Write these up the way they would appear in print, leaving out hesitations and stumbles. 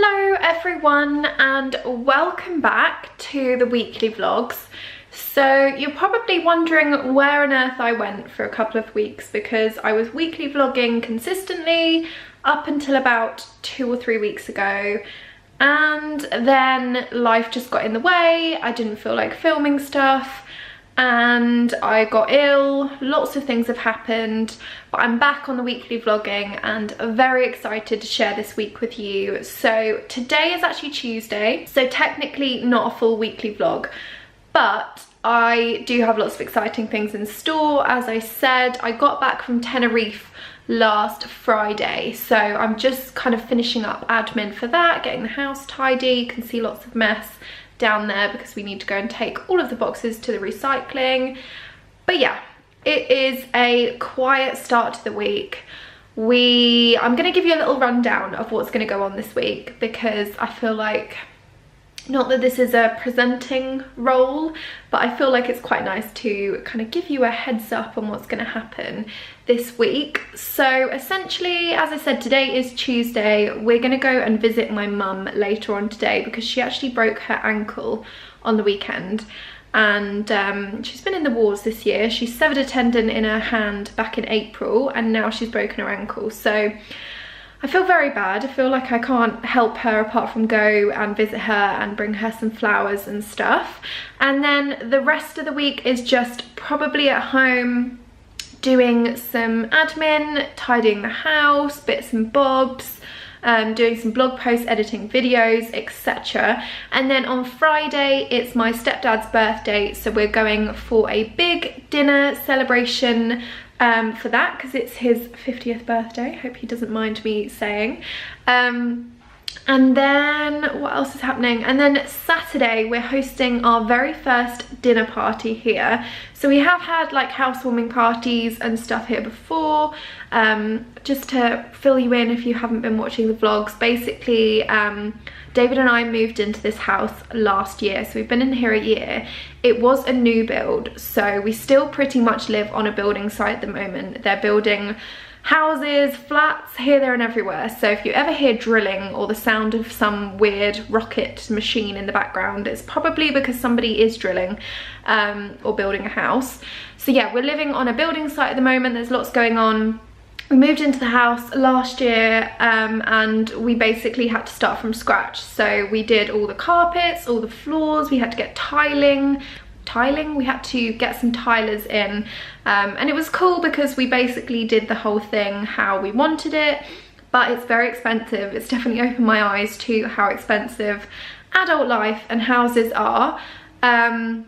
Hello everyone and welcome back to the weekly vlogs. So you're probably wondering where on earth I went for a couple of weeks, because I was weekly vlogging consistently up until about 2 or 3 weeks ago, and then life just got in the way. I didn't feel like filming stuff and I got ill. Lots of things have happened, but I'm back on the weekly vlogging and very excited to share this week with you. So today is actually Tuesday, so technically not a full weekly vlog, but I do have lots of exciting things in store. As I said, I got back from Tenerife last Friday, so I'm just kind of finishing up admin for that, getting the house tidy. You can see lots of mess down there because we need to go and take all of the boxes to the recycling. But yeah, it is a quiet start to the week. I'm going to give you a little rundown of what's going to go on this week, because I feel like, not that this is a presenting role, but I feel like it's quite nice to kind of give you a heads up on what's going to happen this week. So essentially, as I said, today is Tuesday. We're going to go and visit my mum later on today, because she actually broke her ankle on the weekend, and she's been in the wars this year. She severed a tendon in her hand back in April, and now she's broken her ankle. So I feel very bad. I feel like I can't help her apart from go and visit her and bring her some flowers and stuff. And then the rest of the week is just probably at home doing some admin, tidying the house, bits and bobs, doing some blog posts, editing videos, etc. And then on Friday it's my stepdad's birthday, so we're going for a big dinner celebration for that, because it's his 50th birthday. Hope he doesn't mind me saying. And then what else is happening? And then Saturday we're hosting our very first dinner party here. So we have had like housewarming parties and stuff here before. Just to fill you in if you haven't been watching the vlogs, basically David and I moved into this house last year, so we've been in here a year. It was a new build, so we still pretty much live on a building site at the moment. They're building houses, flats, here, there and everywhere. So if you ever hear drilling or the sound of some weird rocket machine in the background, it's probably because somebody is drilling or building a house. So yeah, we're living on a building site at the moment. There's lots going on. We moved into the house last year and we basically had to start from scratch. So we did all the carpets, all the floors, we had to get tiling, we had to get some tilers in, and it was cool because we basically did the whole thing how we wanted it, but it's very expensive. It's definitely opened my eyes to how expensive adult life and houses are. But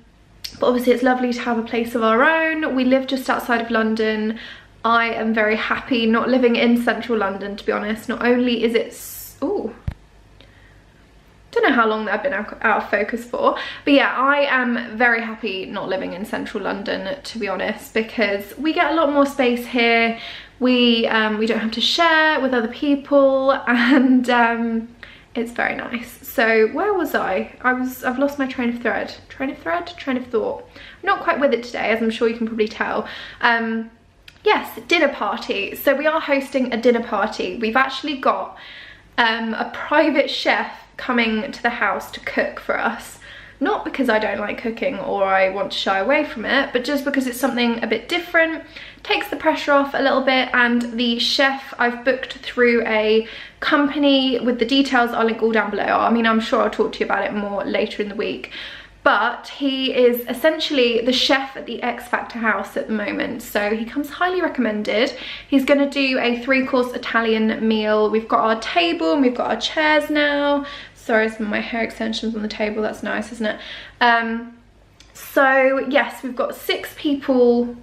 obviously it's lovely to have a place of our own. We live just outside of London. I am very happy not living in central London, to be honest. Not only is it, ooh, don't know how long I've been out of focus for, but yeah, I am very happy not living in central London, to be honest, because we get a lot more space here. We don't have to share with other people, and it's very nice. So where was I? I've lost my train of thought. I'm not quite with it today, as I'm sure you can probably tell. Yes, dinner party. So we are hosting a dinner party. We've actually got a private chef coming to the house to cook for us. Not because I don't like cooking or I want to shy away from it, but just because it's something a bit different, takes the pressure off a little bit. And the chef I've booked through a company with the details, I'll link all down below. I mean, I'm sure I'll talk to you about it more later in the week. But he is essentially the chef at the X Factor house at the moment, so he comes highly recommended. He's going to do a 3-course Italian meal. We've got our table and we've got our chairs now. Sorry, some of my hair extensions on the table. That's nice, isn't it? So yes, we've got 6 people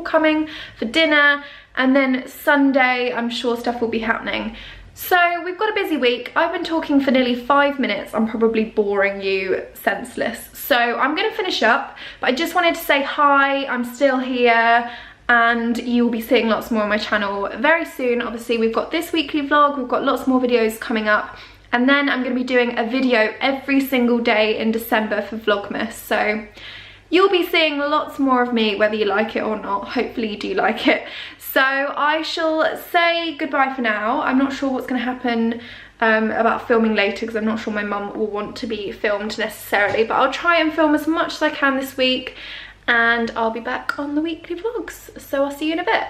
coming for dinner, and then Sunday I'm sure stuff will be happening. So we've got a busy week. I've been talking for nearly 5 minutes. I'm probably boring you senseless. So I'm going to finish up, but I just wanted to say hi. I'm still here, and you'll be seeing lots more on my channel very soon. Obviously, we've got this weekly vlog. We've got lots more videos coming up. And then I'm going to be doing a video every single day in December for Vlogmas. So you'll be seeing lots more of me, whether you like it or not. Hopefully you do like it. So I shall say goodbye for now. I'm not sure what's going to happen about filming later, because I'm not sure my mum will want to be filmed necessarily, but I'll try and film as much as I can this week, and I'll be back on the weekly vlogs. So I'll see you in a bit.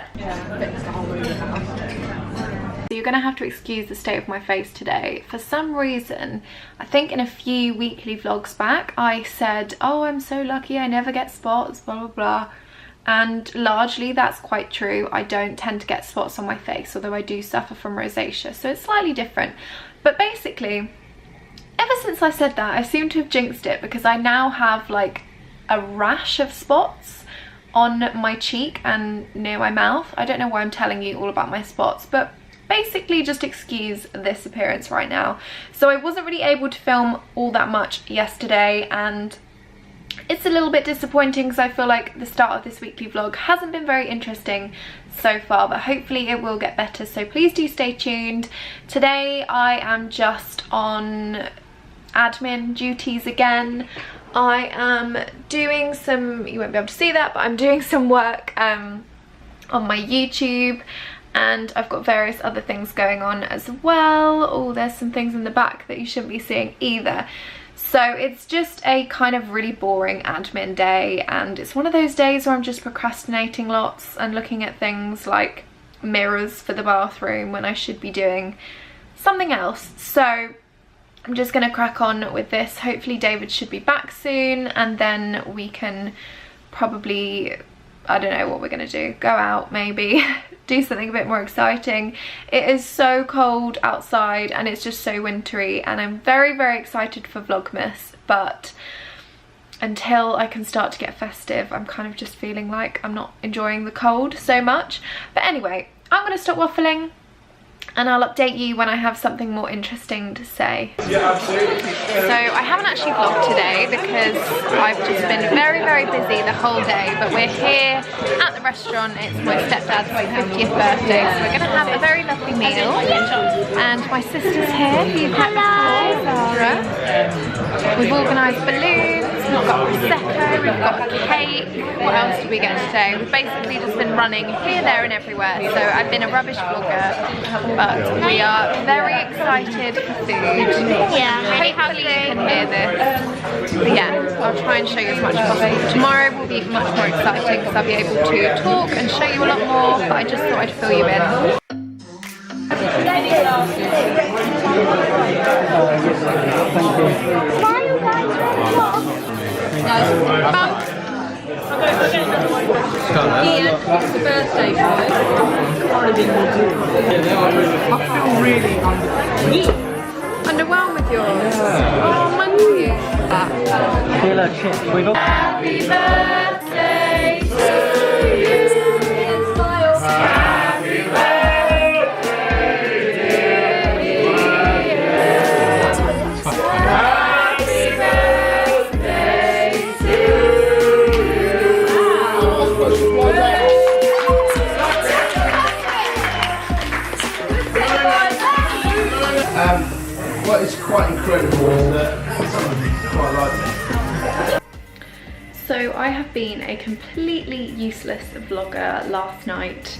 So you're gonna have to excuse the state of my face today. For some reason, I think in a few weekly vlogs back, I said, oh, I'm so lucky I never get spots, blah, blah, blah. And largely that's quite true. I don't tend to get spots on my face, although I do suffer from rosacea, so it's slightly different. But basically, ever since I said that, I seem to have jinxed it, because I now have like a rash of spots on my cheek and near my mouth. I don't know why I'm telling you all about my spots, but basically just excuse this appearance right now. So I wasn't really able to film all that much yesterday, and it's a little bit disappointing because I feel like the start of this weekly vlog hasn't been very interesting so far, but hopefully it will get better, so please do stay tuned. Today I am just on admin duties again. I am doing some, you won't be able to see that, but I'm doing some work on my YouTube, and I've got various other things going on as well. Oh, there's some things in the back that you shouldn't be seeing either. So it's just a kind of really boring admin day, and it's one of those days where I'm just procrastinating lots and looking at things like mirrors for the bathroom when I should be doing something else. So I'm just going to crack on with this. Hopefully David should be back soon, and then we can probably, I don't know what we're going to do, go out maybe, do something a bit more exciting. It is so cold outside and it's just so wintry, and I'm very, very excited for Vlogmas, but until I can start to get festive, I'm kind of just feeling like I'm not enjoying the cold so much. But anyway, I'm going to stop waffling, and I'll update you when I have something more interesting to say. Yeah, absolutely. So I haven't actually vlogged today because I've just been very, very busy the whole day, but we're here at the restaurant. It's my stepdad's 50th birthday, so we're going to have a very lovely meal. And my sister's here, who you've met before, Zara. We've organised balloons, we've got Prosecco, we've got cake. What else did we get today? We've basically just been running here, there and everywhere. So I've been a rubbish vlogger, but we are very excited for food. Yeah, hopefully you can hear this. But yeah, I'll try and show you as much as possible. Tomorrow will be much more exciting because I'll be able to talk and show you a lot more, but I just thought I'd fill you in. Ian, it's the birthday boy. I feel really underwhelmed with yours. Oh, monkey. Happy birthday to you. Happy birthday, dear Ian. Happy birthday to What is quite incredible is that someone quite like it. So I have been a completely useless vlogger last night,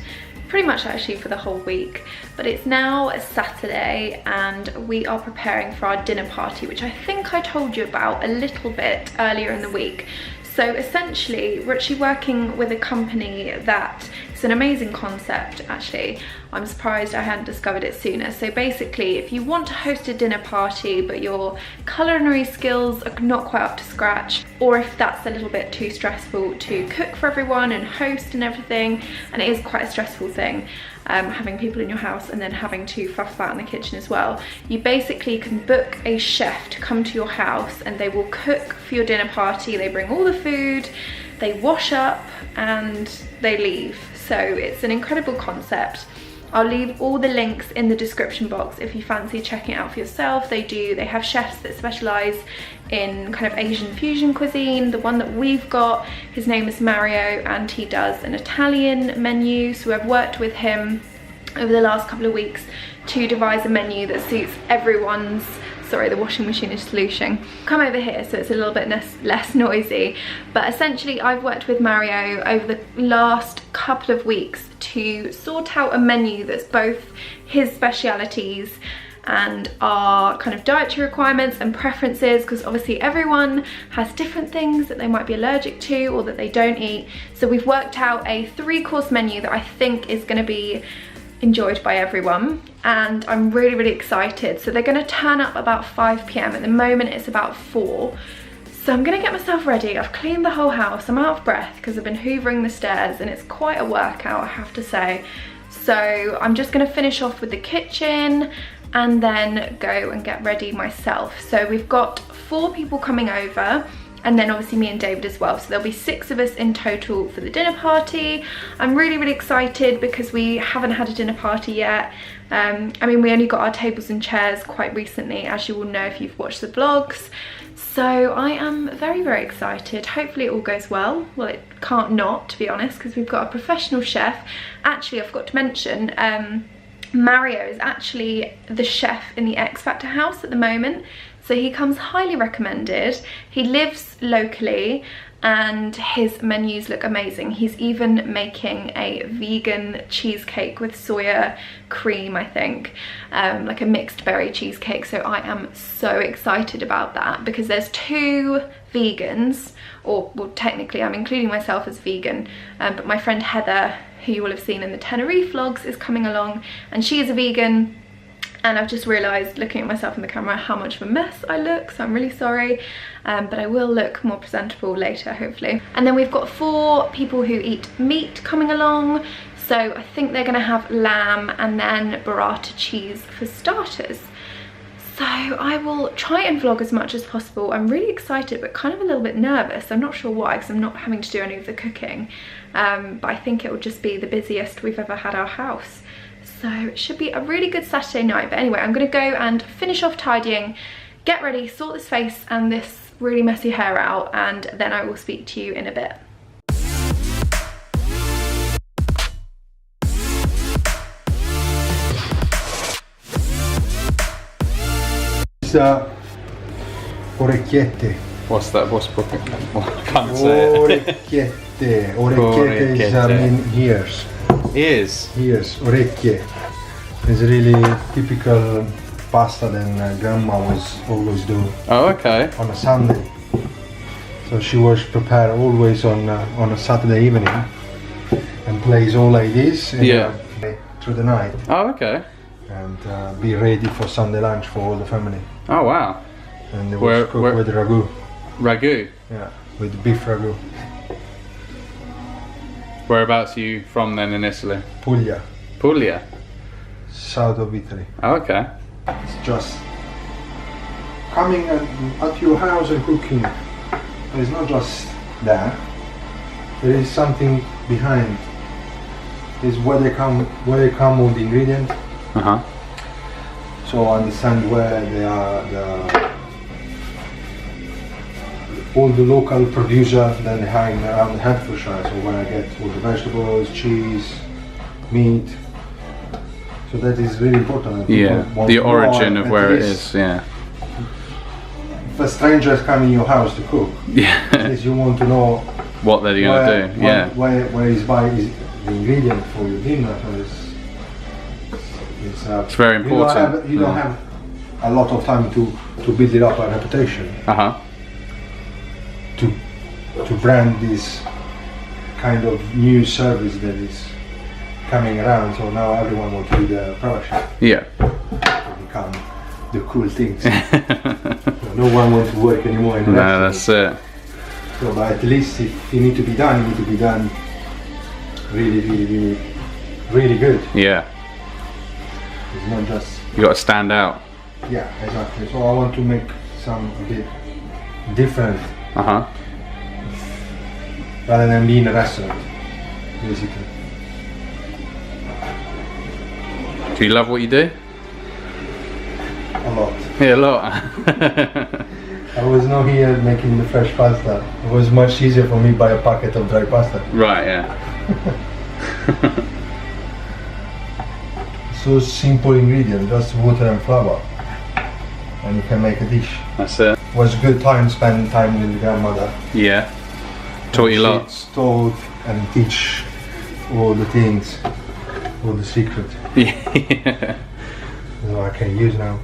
pretty much actually for the whole week, but it's now a Saturday and we are preparing for our dinner party, which I think I told you about a little bit earlier in the week. So essentially we're actually working with a company that, it's an amazing concept actually. I'm surprised I hadn't discovered it sooner. So basically, if you want to host a dinner party but your culinary skills are not quite up to scratch, or if that's a little bit too stressful to cook for everyone and host and everything, and it is quite a stressful thing, having people in your house and then having to fuss about in the kitchen as well, you basically can book a chef to come to your house and they will cook for your dinner party. They bring all the food, they wash up and they leave. So it's an incredible concept. I'll leave all the links in the description box if you fancy checking it out for yourself. They have chefs that specialise in kind of Asian fusion cuisine. The one that we've got, his name is Mario, and he does an Italian menu. So I've worked with him over the last couple of weeks to devise a menu that suits everyone's, sorry, the washing machine is slushing. Come over here so it's a little bit less noisy. But essentially I've worked with Mario over the last couple of weeks to sort out a menu that's both his specialities and our kind of dietary requirements and preferences, because obviously everyone has different things that they might be allergic to or that they don't eat. So we've worked out a 3-course menu that I think is going to be enjoyed by everyone, and I'm really excited. So they're going to turn up about 5 p.m. At the moment it's about 4. So I'm going to get myself ready. I've cleaned the whole house. I'm out of breath because I've been hoovering the stairs and it's quite a workout, I have to say. So I'm just going to finish off with the kitchen and then go and get ready myself. So we've got 4 people coming over, and then obviously me and David as well. So there'll be 6 of us in total for the dinner party. I'm really excited because we haven't had a dinner party yet. I mean, we only got our tables and chairs quite recently, as you will know if you've watched the vlogs. So I am very excited. Hopefully it all goes well. Well, it can't not, to be honest, because we've got a professional chef. Actually, I forgot to mention, Mario is actually the chef in the X Factor house at the moment. So he comes highly recommended. He lives locally and his menus look amazing. He's even making a vegan cheesecake with soya cream, I think, like a mixed berry cheesecake. So I am so excited about that because there's 2 vegans, or well, technically I'm including myself as vegan, but my friend Heather, who you will have seen in the Tenerife vlogs, is coming along, and she is a vegan. And I've just realised, looking at myself in the camera, how much of a mess I look, so I'm really sorry. But I will look more presentable later, hopefully. And then we've got 4 people who eat meat coming along. So I think they're going to have lamb and then burrata cheese for starters. So I will try and vlog as much as possible. I'm really excited, but kind of a little bit nervous. I'm not sure why, because I'm not having to do any of the cooking. But I think it will just be the busiest we've ever had our house. So it should be a really good Saturday night. But anyway, I'm going to go and finish off tidying, get ready, sort this face and this really messy hair out, and then I will speak to you in a bit. Orecchiette. What's that? What's broken? I can't say it. Orecchiette. Orecchiette is mean ears. Ears? Ears, orecchie. It's really typical pasta that grandma was always doing. Oh, okay. On a Sunday. So she was prepared always on a Saturday evening and plays all like this through the night. Oh, okay. And be ready for Sunday lunch for all the family. Oh, wow. And it was cooked with ragu. Ragu? Yeah, with beef ragu. Whereabouts are you from then in Italy? Puglia. Puglia? South of Italy. Oh, okay. It's just coming at your house and cooking. It's not just that. There is something behind. It's where they come all the ingredients. So understand where they are, all the local producers that they hang around Hertfordshire. So where I get all the vegetables, cheese, meat. So that is really important. Yeah, the origin of where it is, yeah. If a stranger is coming in your house to cook, at least you want to know what they're going to do, yeah. Where is buying the ingredient for your dinner. It's very important. You don't have a lot of time to build it up a reputation. To brand this kind of new service that is coming around, so now everyone wants to do the production. Yeah. To become the cool things. So no one wants to work anymore in the No, that's it. So, but at least if you need to be done, really good. Yeah. It's not just... You got to stand out. Yeah, exactly. So I want to make some a bit different. Rather than being a restaurant, basically. Do you love what you do? A lot. Yeah, a lot. I was not here making the fresh pasta. It was much easier for me to buy a packet of dry pasta. Right, yeah. So simple ingredient, just water and flour. And you can make a dish. That's it. It was a good time spending time with the grandmother. Yeah. Taught you lots. Taught and teach all the things, all the secret. Yeah. So I can use now.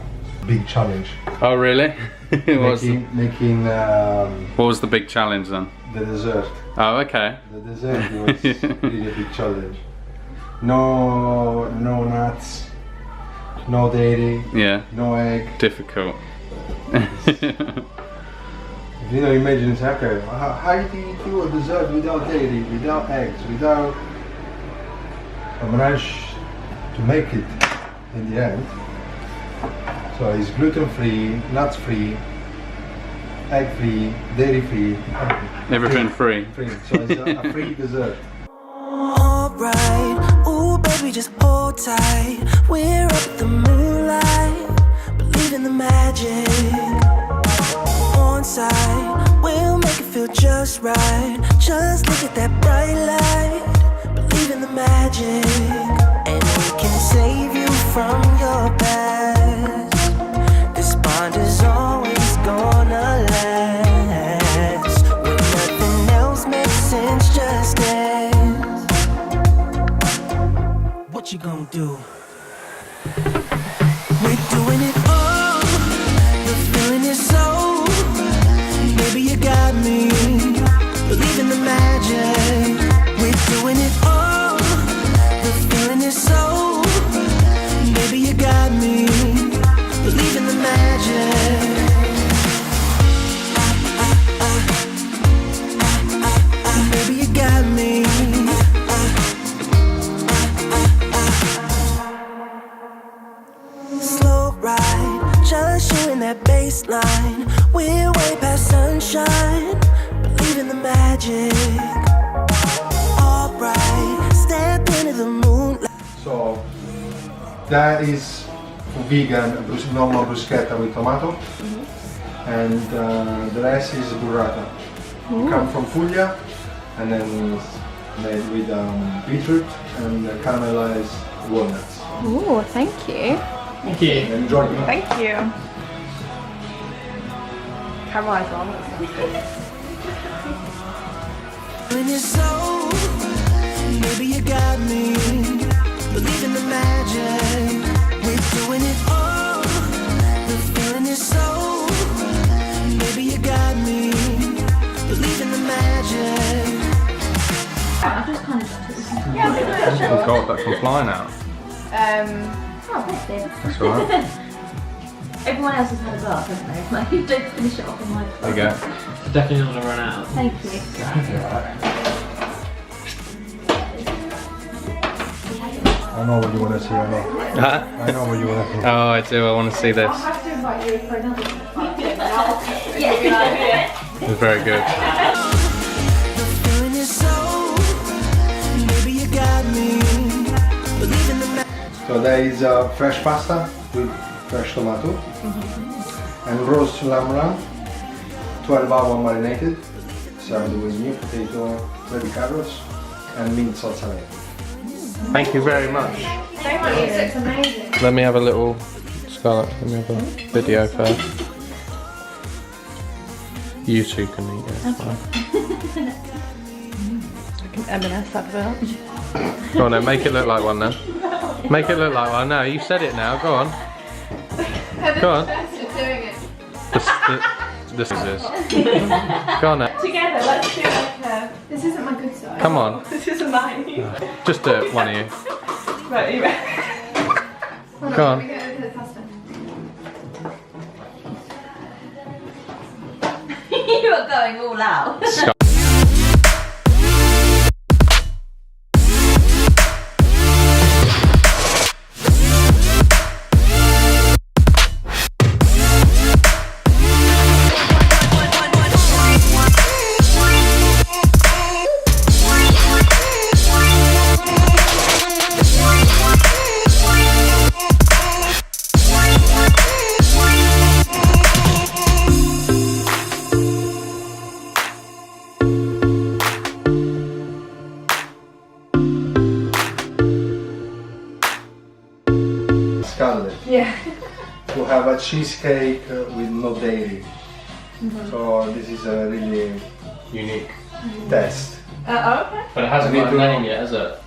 Big challenge. Oh really? making what was the big challenge then? the dessert. Oh okay. The dessert was really a big challenge. No nuts, no dairy, Yeah. no egg. Difficult. You know, imagine, okay, how do you do a dessert without dairy, without eggs, without... I managed to make it in the end. So it's gluten-free, nuts-free, egg-free, dairy-free. Everything free. Free. So it's a free dessert. Alright, ooh baby just hold tight. We're up the moonlight, believe in the magic. On side, we'll make it feel just right. Just look at that bright light, believe in the magic. And we can save you from your past. This bond is always gonna last. When nothing else makes sense, just dance. What you gonna do? We're doing it all. The feeling is so. Baby, you got me. Believe in the magic. We're doing it all. The feeling is so. Baby, you got me. Believe in the magic. Baby, you got me. Slow ride, just you in that baseline. We're way past sunshine. Believe in the magic. Alright, step into the moonlight. So that is vegan, normal bruschetta with tomato. And the rest is burrata. Come from Puglia and then it's made with beetroot and caramelized walnuts. Ooh, thank you. Thank you. Enjoy. Thank you. Caramelized walnuts. When you're so, baby, you got me. Believe in the magic. We're doing it all. The feeling is so. Baby, you got me. Believe in the magic. I've just kind of Oh god, that can fly now. Oh, thanks, Dave. That's alright. Everyone else has had a bath, haven't they? Like, you don't finish it off in my... There you go. Definitely not going to run out. Thank you. I know what you want to see, I know. Huh? I know what you want to see. Oh I do, I want to see this. I'll have to invite you for another one. It's very good. The feeling is so. Baby, you got me. Believe in the magic. So there is fresh pasta with fresh tomato and roast lamb, 12-hour marinated, served with new potato, baby carrots and mint salsa verde. Thank you very much. So much, it looks amazing. Let me have a little, Scarlett, let me have a video first. You two can eat it. Okay. M&S advert. Go on then, make it look like one then. Make it look like one. No, you said it now, go on. Go on. Doing it. This is this. Go on now. Together, let's do like a... This isn't my good side. Come on. This isn't mine. Just do it, one of you. Right, you ready? Go on. Let me go to the pasta. You are going all out. Scarlett. Yeah. To have a cheesecake with no dairy. So this is a really unique test. Okay. But it hasn't You got need a to name know. yet, has it?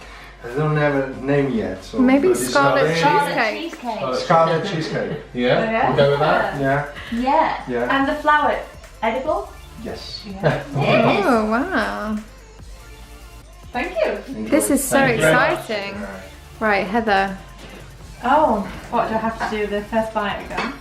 I don't have a name yet. So Maybe Scarlet Cheesecake. Scarlet Cheesecake. Yeah? Yeah. We'll go with that? Yeah. Yeah. Yeah. And the flour, edible? Yes. Oh, wow. Thank you. Enjoy. This is so Thank you very much. exciting. Right, Heather. Oh, what do I have to do? The first bite again?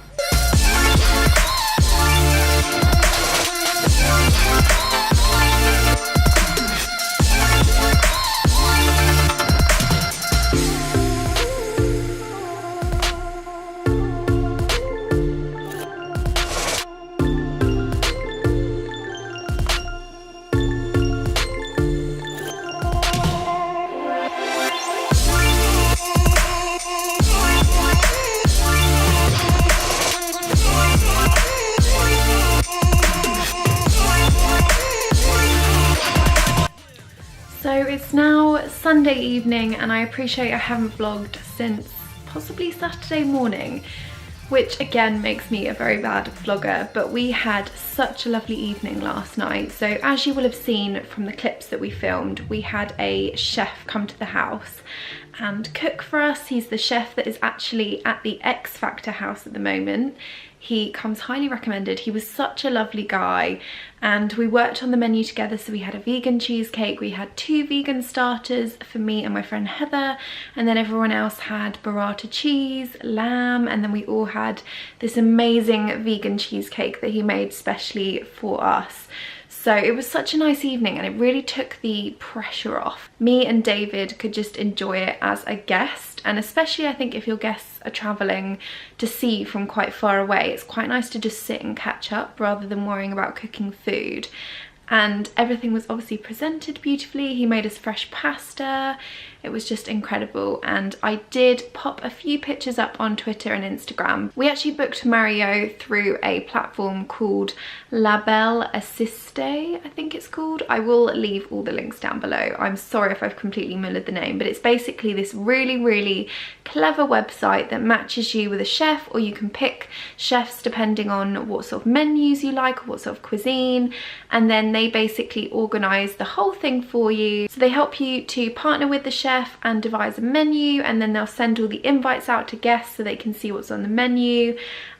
So it's now Sunday evening and I appreciate I haven't vlogged since possibly Saturday morning, which again makes me a very bad vlogger, but we had such a lovely evening last night. So as you will have seen from the clips that we filmed, we had a chef come to the house and cook for us. He's the chef that is actually at the X Factor house at the moment. He comes highly recommended. He was such a lovely guy and we worked on the menu together. So we had a vegan cheesecake, we had 2 vegan starters for me and my friend Heather, and then everyone else had burrata cheese, lamb, and then we all had this amazing vegan cheesecake that he made specially for us. So it was such a nice evening and it really took the pressure off. Me and David could just enjoy it as a guest, and especially I think if your guests are travelling to see from quite far away, it's quite nice to just sit and catch up rather than worrying about cooking food. And everything was obviously presented beautifully. He made us fresh pasta. It was just incredible, and I did pop a few pictures up on Twitter and Instagram. We actually booked Mario through a platform called Belle Assiette, I think it's called. I will leave all the links down below. I'm sorry if I've completely mullered the name, but it's basically this really clever website that matches you with a chef, or you can pick chefs depending on what sort of menus you like or what sort of cuisine, and then they basically organise the whole thing for you. So they help you to partner with the chef and devise a menu, and then they'll send all the invites out to guests so they can see what's on the menu.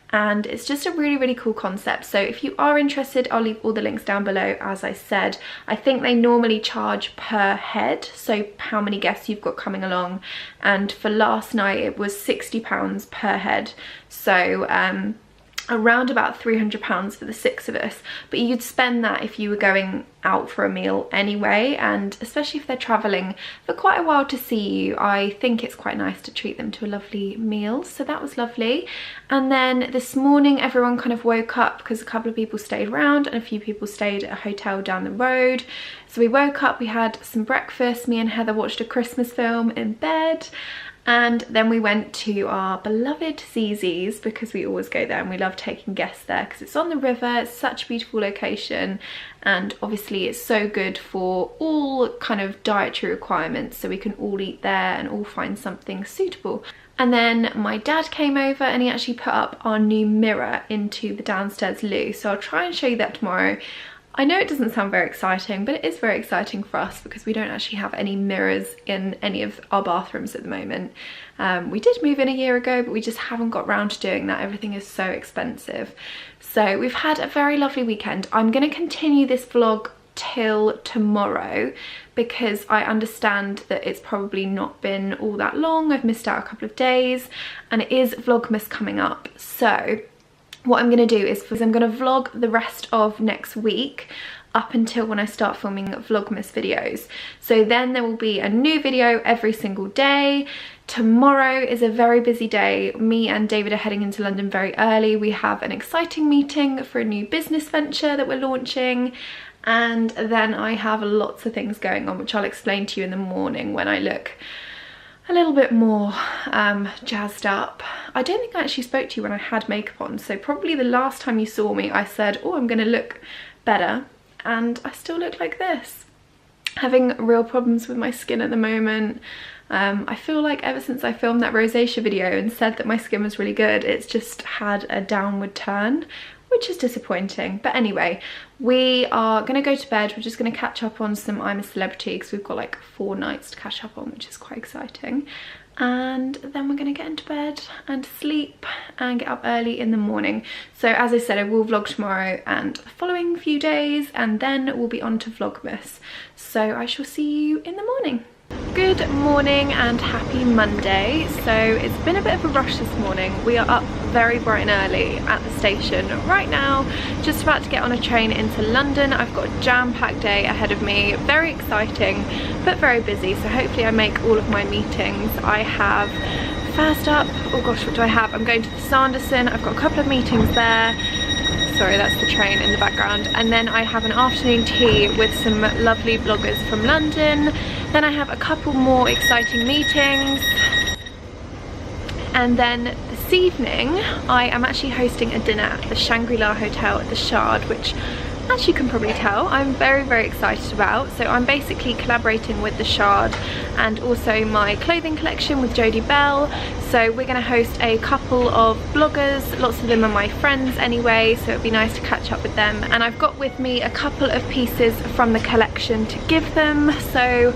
And it's just a really cool concept. So if you are interested, I'll leave all the links down below. As I said, I think they normally charge per head, so how many guests you've got coming along, and for last night it was £60 per head, so around about £300 for the 6 of us. But you'd spend that if you were going out for a meal anyway, and especially if they're traveling for quite a while to see you, I think it's quite nice to treat them to a lovely meal. So that was lovely. And then this morning everyone kind of woke up because a couple of people stayed around and a few people stayed at a hotel down the road. So we woke up, we had some breakfast, me and Heather watched a Christmas film in bed, and then we went to our beloved Zizi's because we always go there and we love taking guests there because it's on the river, it's such a beautiful location, and obviously it's so good for all kind of dietary requirements, so we can all eat there and all find something suitable. And then my dad came over and he actually put up our new mirror into the downstairs loo, so I'll try and show you that tomorrow. I know it doesn't sound very exciting, but it is very exciting for us because we don't actually have any mirrors in any of our bathrooms at the moment. We did move in a year ago, but we just haven't got round to doing that. Everything is so expensive. So we've had a very lovely weekend. I'm going to continue this vlog till tomorrow because I understand that it's probably not been all that long. I've missed out a couple of days and it is Vlogmas coming up. So what I'm going to do is I'm going to vlog the rest of next week up until when I start filming Vlogmas videos. So then there will be a new video every single day. Tomorrow is a very busy day. Me and David are heading into London very early. We have an exciting meeting for a new business venture that we're launching. And then I have lots of things going on, which I'll explain to you in the morning when I look a little bit more jazzed up. I don't think I actually spoke to you when I had makeup on, so probably the last time you saw me I said, oh, I'm gonna look better, and I still look like this. Having real problems with my skin at the moment. I feel like ever since I filmed that rosacea video and said that my skin was really good, it's just had a downward turn, which is disappointing. But anyway, we are going to go to bed. We're just going to catch up on some I'm a Celebrity because we've got like 4 nights to catch up on, which is quite exciting. And then we're going to get into bed and sleep and get up early in the morning. So as I said, I will vlog tomorrow and the following few days, and then we'll be on to Vlogmas. So I shall see you in the morning. Good morning and happy Monday. So it's been a bit of a rush this morning. We are up very bright and early at the station right now, just about to get on a train into London. I've got a jam-packed day ahead of me, very exciting but very busy, so hopefully I make all of my meetings. I have first up, oh gosh, what do I have? I'm going to the Sanderson. I've got a couple of meetings there. Sorry, that's the train in the background. And then I have an afternoon tea with some lovely bloggers from London. Then I have a couple more exciting meetings. And then this evening, I am actually hosting a dinner at the Shangri-La hotel at the SHARD, which, as you can probably tell, I'm very, very excited about. So I'm basically collaborating with the SHARD and also my clothing collection with Jodie Bell. So we're going to host a couple of bloggers. Lots of them are my friends anyway, so it'd be nice to catch up with them. And I've got with me a couple of pieces from the collection to give them. So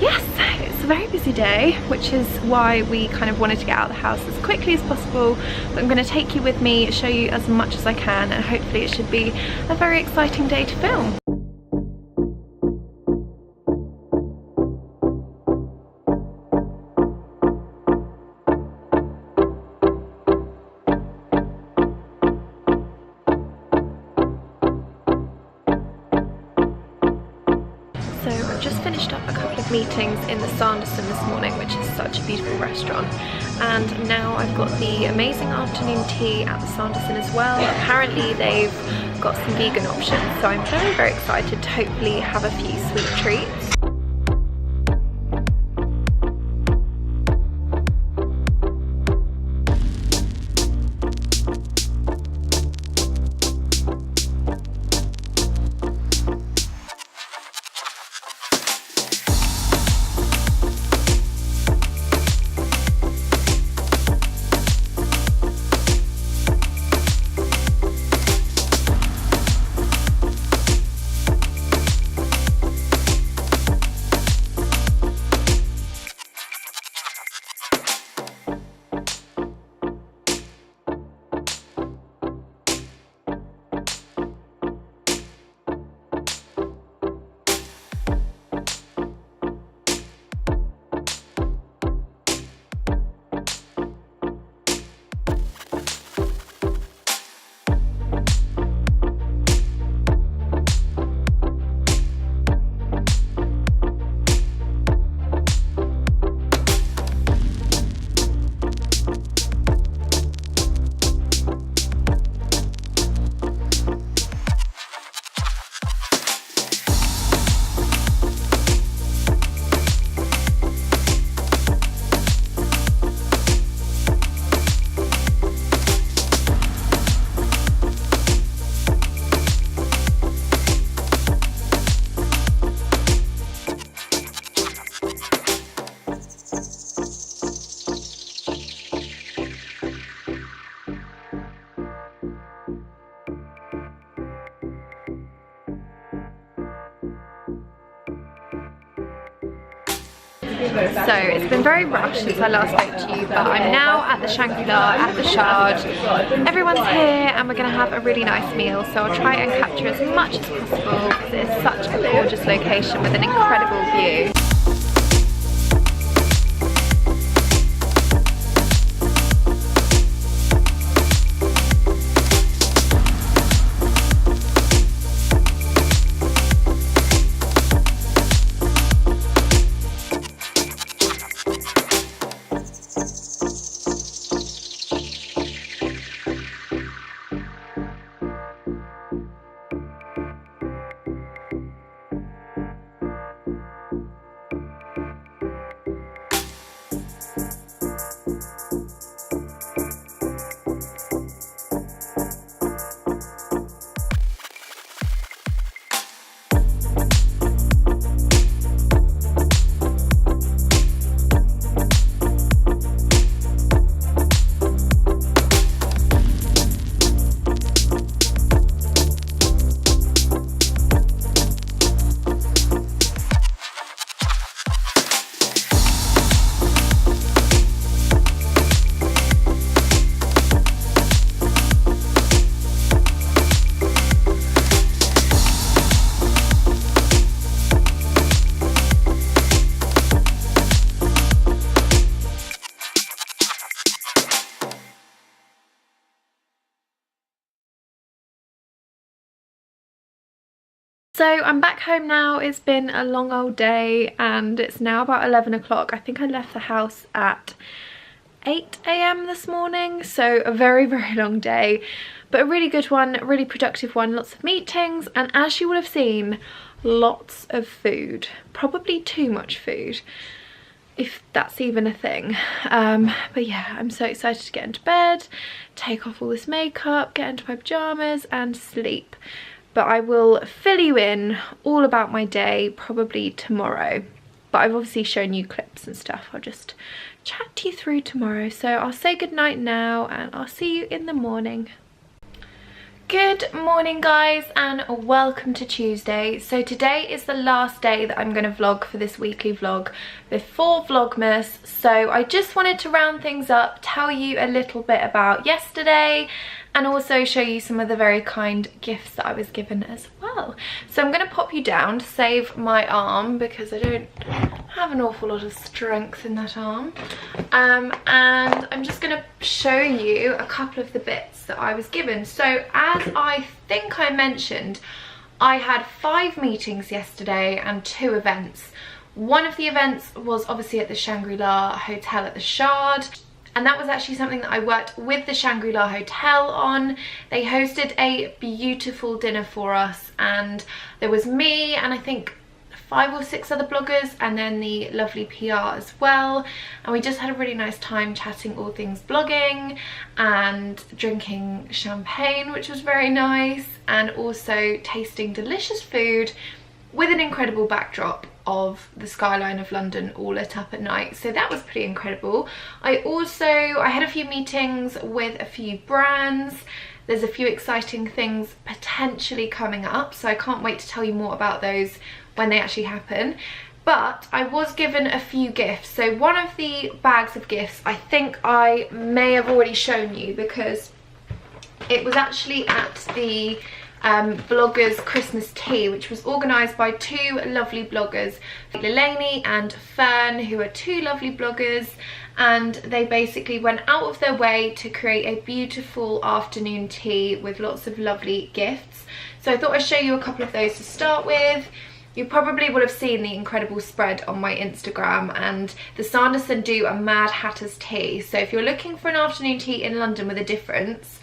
yes, it's a very busy day, which is why we kind of wanted to get out of the house as quickly as possible. But I'm going to take you with me, show you as much as I can, and hopefully it should be a very exciting day to film. So I've just finished up a couple of meetings in the Sanderson this morning, which is such a beautiful restaurant, and now I've got the amazing afternoon tea at the Sanderson as well. Apparently they've got some vegan options, so I'm very, very excited to hopefully have a few sweet treats. So it's been very rushed since I last spoke to you, but I'm now at the Shangri-La at the SHARD. Everyone's here and we're going to have a really nice meal, so I'll try and capture as much as possible because it is such a gorgeous location with an incredible view. So I'm back home now. It's been a long old day and it's now about 11 o'clock. I think I left the house at 8 AM this morning, so a very, very long day, but a really good one, a really productive one, lots of meetings, and as you would have seen, lots of food, probably too much food, if that's even a thing. But yeah, I'm so excited to get into bed, take off all this makeup, get into my pajamas and sleep. But I will fill you in all about my day probably tomorrow. But I've obviously shown you clips and stuff. I'll just chat to you through tomorrow. So I'll say goodnight now and I'll see you in the morning. Good morning guys and welcome to Tuesday. So today is the last day that I'm going to vlog for this weekly vlog before Vlogmas. So I just wanted to round things up, tell you a little bit about yesterday and also show you some of the very kind gifts that I was given as well. So I'm going to pop you down to save my arm because I don't have an awful lot of strength in that arm. And I'm just going to show you a couple of the bits that I was given. So as I think I mentioned, I had 5 meetings yesterday and 2 events. One of the events was obviously at the Shangri-La hotel at the SHARD. And that was actually something that I worked with the Shangri-La hotel on. They hosted a beautiful dinner for us and there was me and I think 5 or 6 other bloggers and then the lovely PR as well. And we just had a really nice time chatting all things blogging and drinking champagne, which was very nice, and also tasting delicious food with an incredible backdrop of the skyline of London all lit up at night. So that was pretty incredible. I had a few meetings with a few brands. There's a few exciting things potentially coming up, so I can't wait to tell you more about those when they actually happen. But I was given a few gifts. So one of the bags of gifts I think I may have already shown you because it was actually at the bloggers Christmas tea, which was organised by 2 lovely bloggers, Lelanie and Fern, who are 2 lovely bloggers, and they basically went out of their way to create a beautiful afternoon tea with lots of lovely gifts. So I thought I'd show you a couple of those to start with. You probably will have seen the incredible spread on my Instagram, and the Sanderson do a Mad Hatter's tea. So if you're looking for an afternoon tea in London with a difference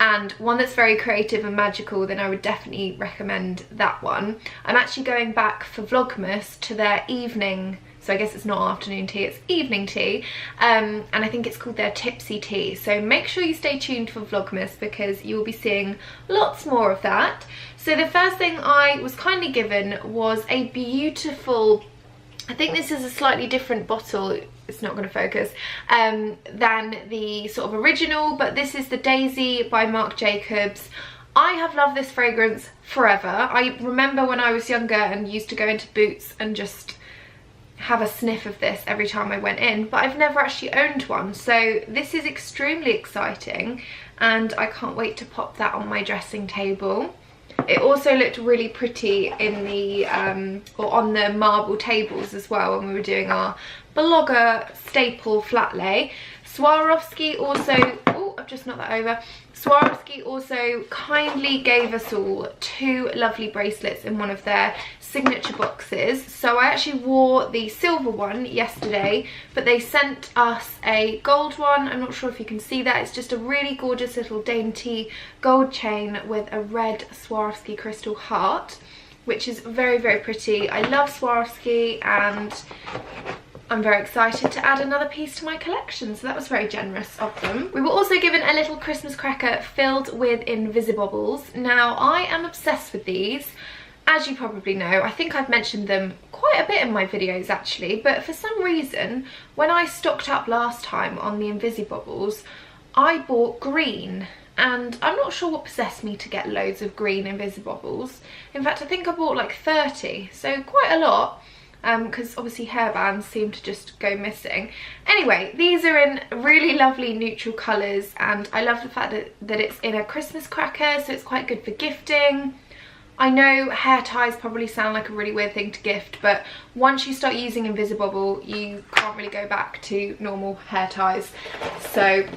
and one that's very creative and magical, then I would definitely recommend that one. I'm actually going back for Vlogmas to their evening, so I guess it's not afternoon tea, it's evening tea, and I think it's called their tipsy tea. So make sure you stay tuned for Vlogmas because you will be seeing lots more of that. So the first thing I was kindly given was a beautiful, I think this is a slightly different bottle, it's not going to focus, than the sort of original, but this is the Daisy by Marc Jacobs. I have loved this fragrance forever. I remember when I was younger and used to go into Boots and just have a sniff of this every time I went in, but I've never actually owned one, so this is extremely exciting and I can't wait to pop that on my dressing table. It also looked really pretty in the or on the marble tables as well when we were doing our blogger staple flat lay. Swarovski also, oh, I've just knocked that over. Swarovski also kindly gave us all 2 lovely bracelets in one of their signature boxes. So I actually wore the silver one yesterday, but they sent us a gold one. I'm not sure if you can see that. It's just a really gorgeous little dainty gold chain with a red Swarovski crystal heart, which is very, very pretty. I love Swarovski and I'm very excited to add another piece to my collection, so that was very generous of them. We were also given a little Christmas cracker filled with Invisibobbles. Now, I am obsessed with these. As you probably know, I think I've mentioned them quite a bit in my videos actually, but for some reason, when I stocked up last time on the Invisibobbles, I bought green. And I'm not sure what possessed me to get loads of green Invisibobbles. In fact, I think I bought like 30, so quite a lot. Because obviously hairbands seem to just go missing. Anyway, these are in really lovely neutral colours and I love the fact that it's in a Christmas cracker, so it's quite good for gifting. I know hair ties probably sound like a really weird thing to gift, but once you start using Invisibobble, you can't really go back to normal hair ties. So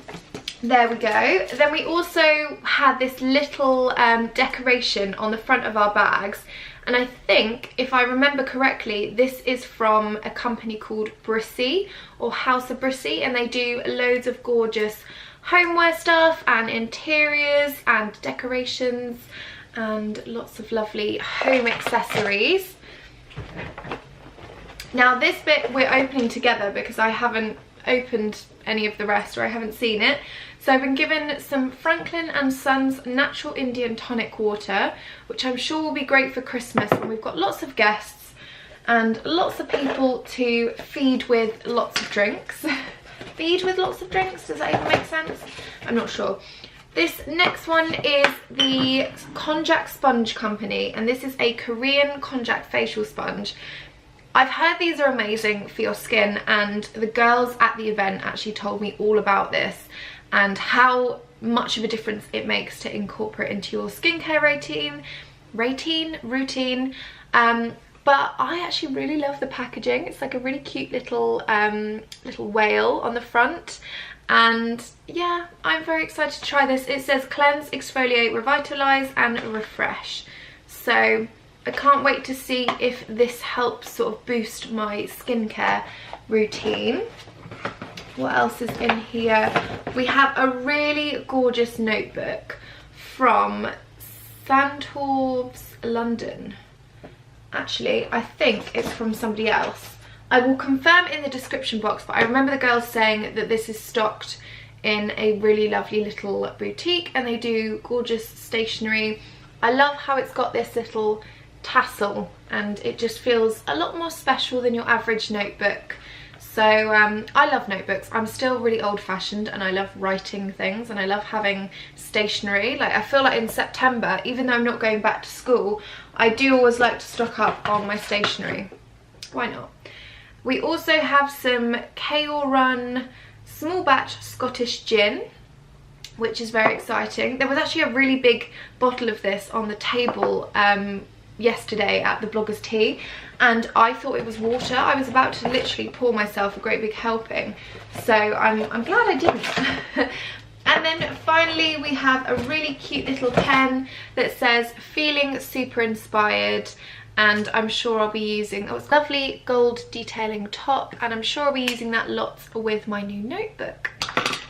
there we go. Then we also had this little decoration on the front of our bags, And I think, if I remember correctly, this is from a company called Brissy, or House of Brissy, and they do loads of gorgeous homeware stuff and interiors and decorations and lots of lovely home accessories. Now this bit we're opening together because I haven't opened any of the rest, or I haven't seen it. So I've been given some Franklin and Sons Natural Indian Tonic Water, which I'm sure will be great for Christmas when we've got lots of guests and lots of people to feed with lots of drinks. Feed with lots of drinks, does that even make sense? I'm not sure. This next one is the Konjac Sponge Company, and this is a Korean Konjac facial sponge. I've heard these are amazing for your skin, and the girls at the event actually told me all about this and how much of a difference it makes to incorporate into your skincare routine. But I actually really love the packaging. It's like a really cute little whale on the front. And yeah, I'm very excited to try this. It says cleanse, exfoliate, revitalize and refresh. So I can't wait to see if this helps sort of boost my skincare routine. What else is in here? We have a really gorgeous notebook from Sandhorps, London. Actually, I think it's from somebody else. I will confirm in the description box, but I remember the girls saying that this is stocked in a really lovely little boutique, and they do gorgeous stationery. I love how it's got this little tassel, and it just feels a lot more special than your average notebook. So I love notebooks. I'm still really old-fashioned, and I love writing things, and I love having stationery. Like, I feel like in September, even though I'm not going back to school, I do always like to stock up on my stationery. Why not? We also have some Kale Run small batch Scottish gin, which is very exciting. There was actually a really big bottle of this on the table yesterday at the Vloggers Tea, and I thought it was water. I was about to literally pour myself a great big helping, so I'm glad I didn't. And then finally we have a really cute little pen that says feeling super inspired, and I'm sure I'll be using, oh, it's lovely gold detailing top, and I'm sure I'll be using that lots with my new notebook.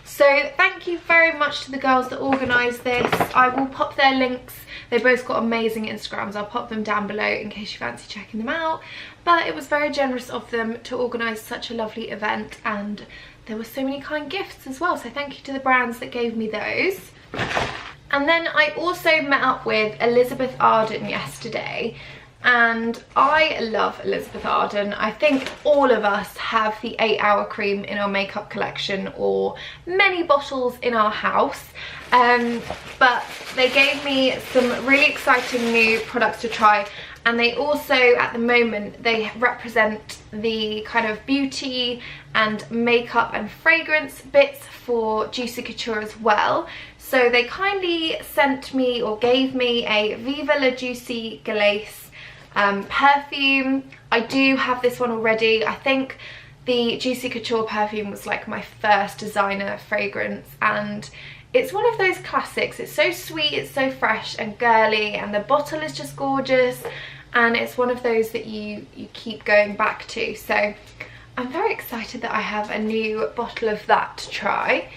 So thank you very much to the girls that organised this. I will pop their links. They both got amazing Instagrams. I'll pop them down below in case you fancy checking them out. But it was very generous of them to organise such a lovely event, and there were so many kind gifts as well. So thank you to the brands that gave me those. And then I also met up with Elizabeth Arden yesterday. And I love Elizabeth Arden. I think all of us have the 8-hour cream in our makeup collection, or many bottles in our house. But they gave me some really exciting new products to try, and they also, at the moment, they represent the kind of beauty and makeup and fragrance bits for Juicy Couture as well. So they kindly sent me, or gave me, a Viva La Juicy Glace perfume. I do have this one already. I think the Juicy Couture perfume was like my first designer fragrance, and it's one of those classics. It's so sweet, it's so fresh and girly, and the bottle is just gorgeous, and it's one of those that you keep going back to. So I'm very excited that I have a new bottle of that to try,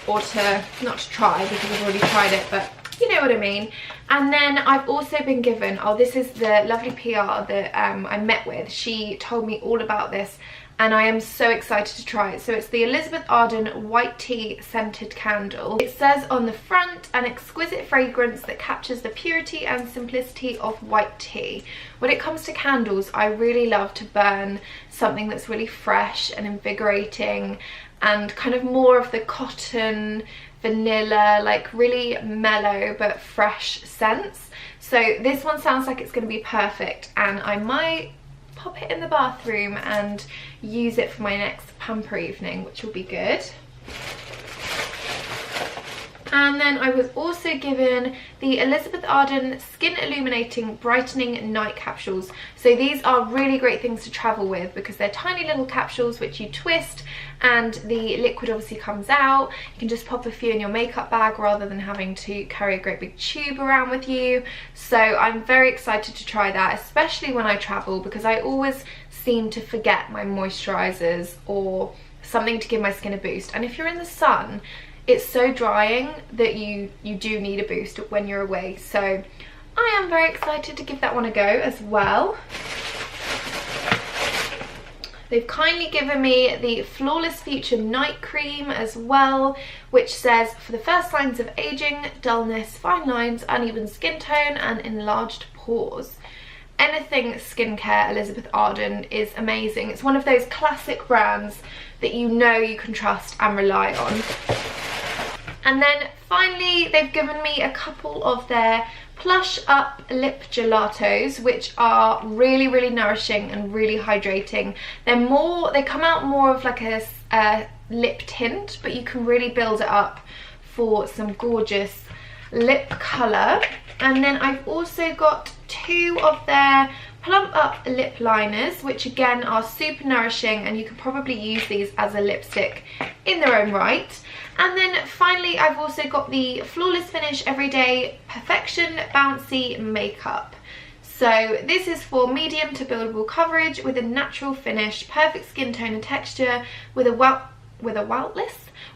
or to, not to try because I've already tried it, but you know what I mean. And then I've also been given, oh, this is the lovely PR that I met with. She told me all about this, and I am so excited to try it. So it's the Elizabeth Arden White Tea Scented Candle. It says on the front, an exquisite fragrance that captures the purity and simplicity of white tea. When it comes to candles, I really love to burn something that's really fresh and invigorating, and kind of more of the cotton, vanilla, like really mellow but fresh scents. So this one sounds like it's going to be perfect, and I might pop it in the bathroom and use it for my next pamper evening, which will be good. And then I was also given the Elizabeth Arden Skin Illuminating Brightening Night Capsules. So these are really great things to travel with because they're tiny little capsules which you twist and the liquid obviously comes out. You can just pop a few in your makeup bag rather than having to carry a great big tube around with you. So I'm very excited to try that, especially when I travel, because I always seem to forget my moisturizers or something to give my skin a boost. And if you're in the sun, it's so drying that you do need a boost when you're away. So I am very excited to give that one a go as well. They've kindly given me the Flawless Future Night Cream as well, which says, for the first signs of aging, dullness, fine lines, uneven skin tone and enlarged pores. Anything skincare Elizabeth Arden is amazing. It's one of those classic brands that you know you can trust and rely on. And then finally, they've given me a couple of their Plush Up Lip Gelatos, which are really, really nourishing and really hydrating. They come out more of like a lip tint, but you can really build it up for some gorgeous lip colour. And then I've also got 2 of their Plump Up lip liners, which again are super nourishing, and you can probably use these as a lipstick in their own right. And then finally, I've also got the Flawless Finish Everyday Perfection Bouncy Makeup. So this is for medium to buildable coverage with a natural finish, perfect skin tone and texture, with a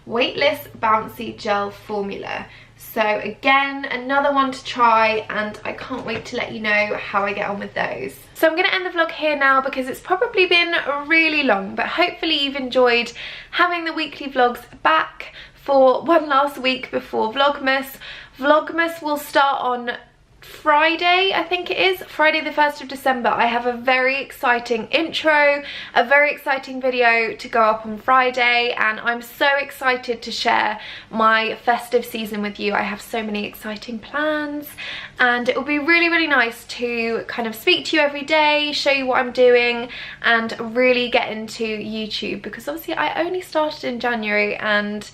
weightless bouncy gel formula. So again, another one to try, and I can't wait to let you know how I get on with those. So I'm going to end the vlog here now because it's probably been really long, but hopefully you've enjoyed having the weekly vlogs back for one last week before Vlogmas. Vlogmas will start on Friday, I think it is, Friday the 1st of December. I have a very exciting intro, a very exciting video to go up on Friday, and I'm so excited to share my festive season with you. I have so many exciting plans, and it will be really, really nice to kind of speak to you every day, show you what I'm doing, and really get into YouTube, because obviously I only started in January, and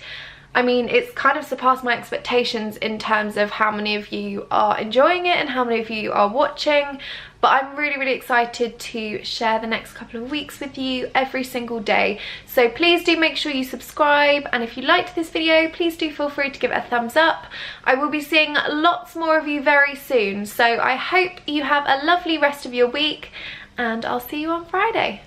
I mean, it's kind of surpassed my expectations in terms of how many of you are enjoying it and how many of you are watching. But I'm really, really excited to share the next couple of weeks with you every single day. So please do make sure you subscribe. And if you liked this video, please do feel free to give it a thumbs up. I will be seeing lots more of you very soon. So I hope you have a lovely rest of your week, and I'll see you on Friday.